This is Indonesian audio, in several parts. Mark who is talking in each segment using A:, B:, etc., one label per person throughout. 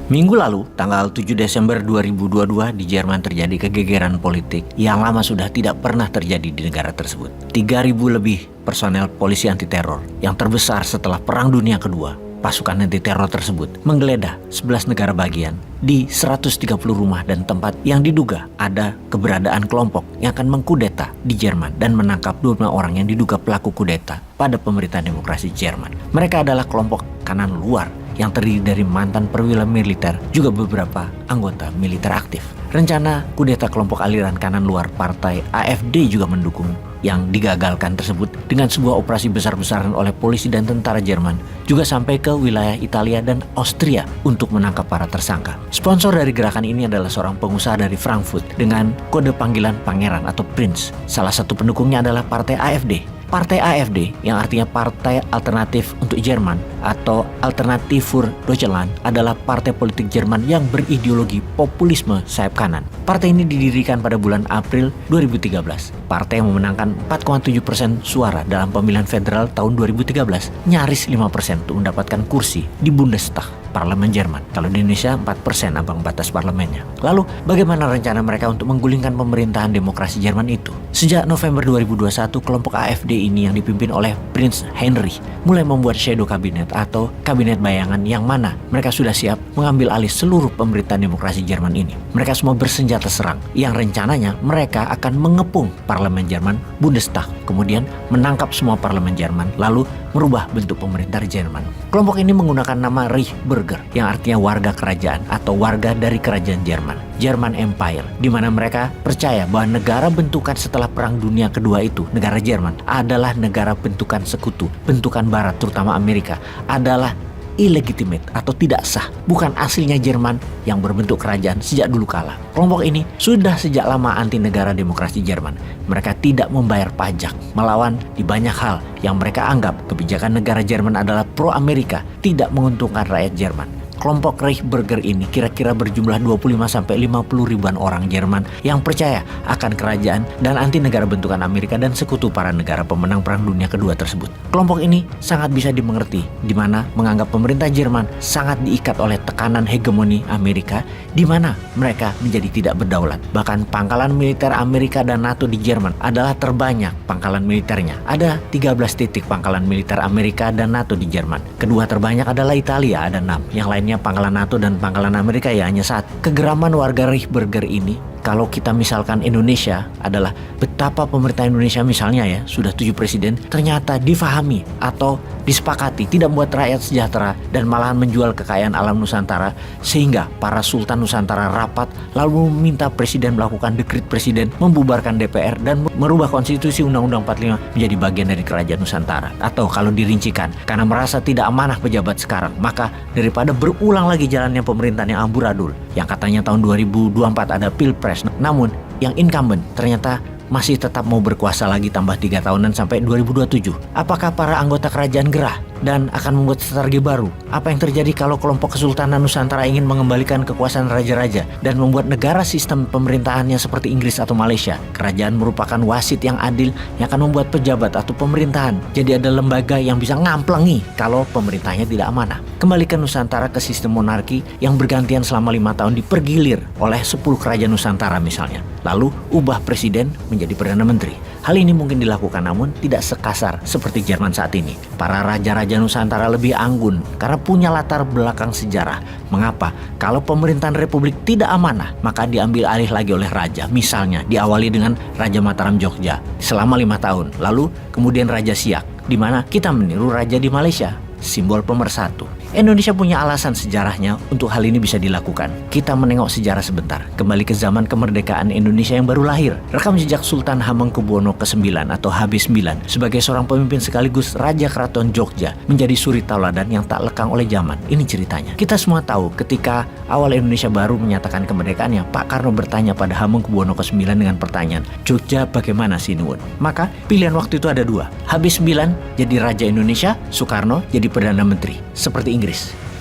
A: Minggu lalu, tanggal 7 Desember 2022 di Jerman terjadi kegegeran politik yang lama sudah tidak pernah terjadi di negara tersebut. 3.000 lebih personel polisi anti teror yang terbesar setelah Perang Dunia Kedua. Pasukan anti teror tersebut menggeledah 11 negara bagian di 130 rumah dan tempat yang diduga ada keberadaan kelompok yang akan mengkudeta di Jerman dan menangkap 25 orang yang diduga pelaku kudeta pada pemerintahan demokrasi Jerman. Mereka adalah kelompok kanan luar yang terdiri dari mantan perwira militer, juga beberapa anggota militer aktif. Rencana kudeta kelompok aliran kanan luar partai AfD juga mendukung yang digagalkan tersebut dengan sebuah operasi besar-besaran oleh polisi dan tentara Jerman, juga sampai ke wilayah Italia dan Austria untuk menangkap para tersangka. Sponsor dari gerakan ini adalah seorang pengusaha dari Frankfurt dengan kode panggilan Pangeran atau Prince. Salah satu pendukungnya adalah partai AfD. Partai AfD, yang artinya Partai Alternatif untuk Jerman atau Alternative für Deutschland, adalah partai politik Jerman yang berideologi populisme sayap kanan. Partai ini didirikan pada bulan April 2013. Partai yang memenangkan 4,7% suara dalam pemilihan federal tahun 2013, nyaris 5% untuk mendapatkan kursi di Bundestag, Parlemen Jerman. Kalau di Indonesia 4% ambang batas parlemennya. Lalu bagaimana rencana mereka untuk menggulingkan pemerintahan demokrasi Jerman itu? Sejak November 2021, kelompok AfD ini yang dipimpin oleh Prince Heinrich mulai membuat shadow kabinet atau kabinet bayangan yang mana mereka sudah siap mengambil alih seluruh pemerintahan demokrasi Jerman ini. Mereka semua bersenjata serang yang rencananya mereka akan mengepung parlemen Jerman, Bundestag, kemudian menangkap semua parlemen Jerman, lalu merubah bentuk pemerintah Jerman. Kelompok ini menggunakan nama Reichsbürger yang artinya warga kerajaan atau warga dari kerajaan Jerman, German Empire, di mana mereka percaya bahwa negara bentukan setelah Perang Dunia Kedua itu, negara Jerman, adalah negara bentukan sekutu, bentukan Barat terutama Amerika, adalah illegitimate atau tidak sah, bukan aslinya Jerman yang berbentuk kerajaan sejak dulu kala. Kelompok ini sudah sejak lama anti negara demokrasi Jerman. Mereka tidak membayar pajak, melawan di banyak hal yang mereka anggap kebijakan negara Jerman adalah pro-Amerika, tidak menguntungkan rakyat Jerman. Kelompok Reichsbürger ini kira-kira berjumlah 25-50 ribuan orang Jerman yang percaya akan kerajaan dan anti negara bentukan Amerika dan sekutu para negara pemenang Perang Dunia Kedua tersebut. Kelompok ini sangat bisa dimengerti, di mana menganggap pemerintah Jerman sangat diikat oleh tekanan hegemoni Amerika, di mana mereka menjadi tidak berdaulat. Bahkan pangkalan militer Amerika dan NATO di Jerman adalah terbanyak pangkalan militernya. Ada 13 titik pangkalan militer Amerika dan NATO di Jerman. Kedua terbanyak adalah Italia, ada 6. Yang lainnya pangkalan NATO dan pangkalan Amerika ya hanya 1. Kegeraman warga Reichsbürger ini, kalau kita misalkan Indonesia, adalah betapa pemerintah Indonesia misalnya ya, sudah 7 presiden, ternyata difahami atau disepakati tidak membuat rakyat sejahtera dan malahan menjual kekayaan alam Nusantara, sehingga para sultan Nusantara rapat lalu meminta presiden melakukan dekret presiden, membubarkan DPR dan merubah konstitusi Undang-Undang 45 menjadi bagian dari kerajaan Nusantara. Atau kalau dirincikan, karena merasa tidak amanah pejabat sekarang, maka daripada berulang lagi jalannya pemerintahan yang amburadul, yang katanya tahun 2024 ada pilpres, namun yang incumbent ternyata masih tetap mau berkuasa lagi tambah 3 tahunan sampai 2027. Apakah para anggota kerajaan gerah dan akan membuat strategi baru? Apa yang terjadi kalau kelompok Kesultanan Nusantara ingin mengembalikan kekuasaan raja-raja dan membuat negara sistem pemerintahannya seperti Inggris atau Malaysia? Kerajaan merupakan wasit yang adil yang akan membuat pejabat atau pemerintahan jadi ada lembaga yang bisa ngamplengi kalau pemerintahnya tidak amanah. Kembalikan Nusantara ke sistem monarki yang bergantian selama 5 tahun dipergilir oleh 10 kerajaan Nusantara misalnya. Lalu ubah presiden menjadi Perdana Menteri. Hal ini mungkin dilakukan namun tidak sekasar seperti Jerman saat ini. Para raja-raja Nusantara lebih anggun karena punya latar belakang sejarah. Mengapa? Kalau pemerintahan republik tidak amanah, maka diambil alih lagi oleh raja. Misalnya diawali dengan Raja Mataram Jogja selama 5 tahun. Lalu kemudian Raja Siak, di mana kita meniru raja di Malaysia, simbol pemersatu. Indonesia punya alasan sejarahnya untuk hal ini bisa dilakukan. Kita menengok sejarah sebentar, kembali ke zaman kemerdekaan Indonesia yang baru lahir. Rekam jejak Sultan Hamengkubuwono ke-9 atau HB9 sebagai seorang pemimpin sekaligus Raja Keraton Jogja menjadi suri tauladan yang tak lekang oleh zaman. Ini ceritanya. Kita semua tahu ketika awal Indonesia baru menyatakan kemerdekaannya, Pak Karno bertanya pada Hamengkubuwono ke-9 dengan pertanyaan, Jogja bagaimana sih Nuwun? Maka pilihan waktu itu ada 2. HB9 jadi Raja Indonesia, Soekarno jadi Perdana Menteri, seperti Inggris.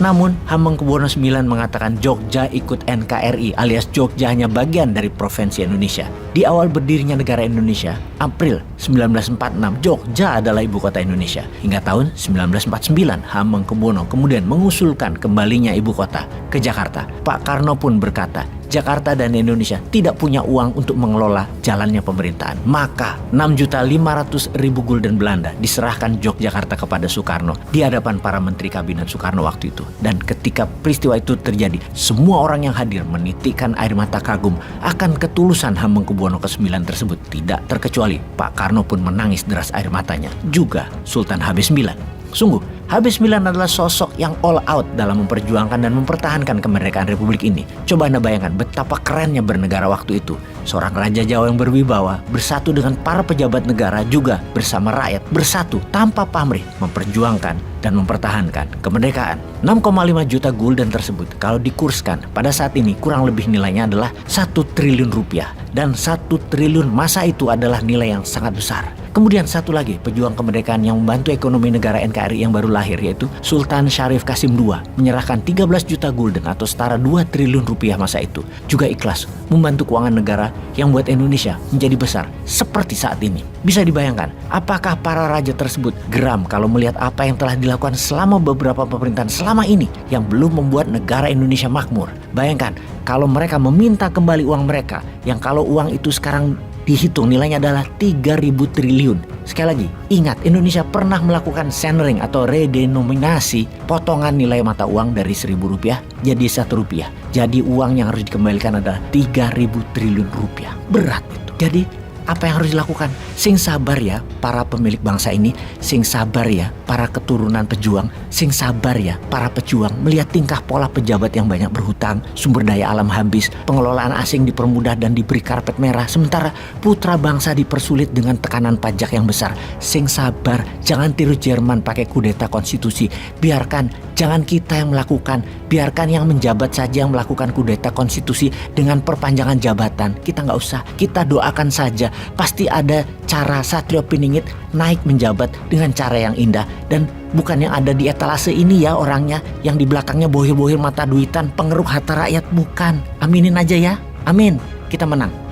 A: Namun, Hamengkubuwono IX mengatakan Jogja ikut NKRI alias Jogja hanya bagian dari Provinsi Indonesia. Di awal berdirinya negara Indonesia, April 1946, Jogja adalah ibu kota Indonesia. Hingga tahun 1949, Hamengkubuwono kemudian mengusulkan kembalinya ibu kota ke Jakarta. Pak Karno pun berkata, Jakarta dan Indonesia tidak punya uang untuk mengelola jalannya pemerintahan. Maka 6.500.000 gulden Belanda diserahkan Yogyakarta kepada Soekarno di hadapan para menteri kabinet Soekarno waktu itu. Dan ketika peristiwa itu terjadi, semua orang yang hadir menitikkan air mata kagum akan ketulusan Hamengkubuwono ke-9 tersebut. Tidak terkecuali Pak Karno pun menangis deras air matanya. Juga Sultan HB9. Sungguh, HB9 adalah sosok yang all out dalam memperjuangkan dan mempertahankan kemerdekaan Republik ini. Coba Anda bayangkan betapa kerennya bernegara waktu itu. Seorang Raja Jawa yang berwibawa bersatu dengan para pejabat negara juga bersama rakyat bersatu tanpa pamrih memperjuangkan dan mempertahankan kemerdekaan. 6,5 juta gulden tersebut kalau dikurskan pada saat ini kurang lebih nilainya adalah 1 triliun rupiah. Dan 1 triliun masa itu adalah nilai yang sangat besar. Kemudian satu lagi pejuang kemerdekaan yang membantu ekonomi negara NKRI yang baru lahir yaitu Sultan Syarif Qasim II menyerahkan 13 juta gulden atau setara 2 triliun rupiah masa itu. Juga ikhlas membantu keuangan negara yang buat Indonesia menjadi besar seperti saat ini. Bisa dibayangkan apakah para raja tersebut geram kalau melihat apa yang telah dilakukan selama beberapa pemerintahan selama ini yang belum membuat negara Indonesia makmur. Bayangkan kalau mereka meminta kembali uang mereka yang kalau uang itu sekarang dihitung nilainya adalah 3.000 triliun. Sekali lagi, ingat Indonesia pernah melakukan centering atau redenominasi potongan nilai mata uang dari Rp1.000 jadi Rp1. Jadi uang yang harus dikembalikan adalah 3.000 triliun rupiah. Berat itu. Jadi apa yang harus dilakukan? Sing sabar ya para pemilik bangsa ini, sing sabar ya para keturunan pejuang, sing sabar ya para pejuang melihat tingkah pola pejabat yang banyak berhutang, sumber daya alam habis, pengelolaan asing dipermudah dan diberi karpet merah, sementara putra bangsa dipersulit dengan tekanan pajak yang besar. Sing sabar, jangan tiru Jerman pakai kudeta konstitusi, biarkan jangan kita yang melakukan, biarkan yang menjabat saja yang melakukan kudeta konstitusi dengan perpanjangan jabatan. Kita nggak usah, kita doakan saja. Pasti ada cara Satrio Piningit naik menjabat dengan cara yang indah. Dan bukan yang ada di etalase ini ya orangnya, yang di belakangnya bohir-bohir mata duitan, pengeruk harta rakyat, bukan. Aminin aja ya, amin, kita menang.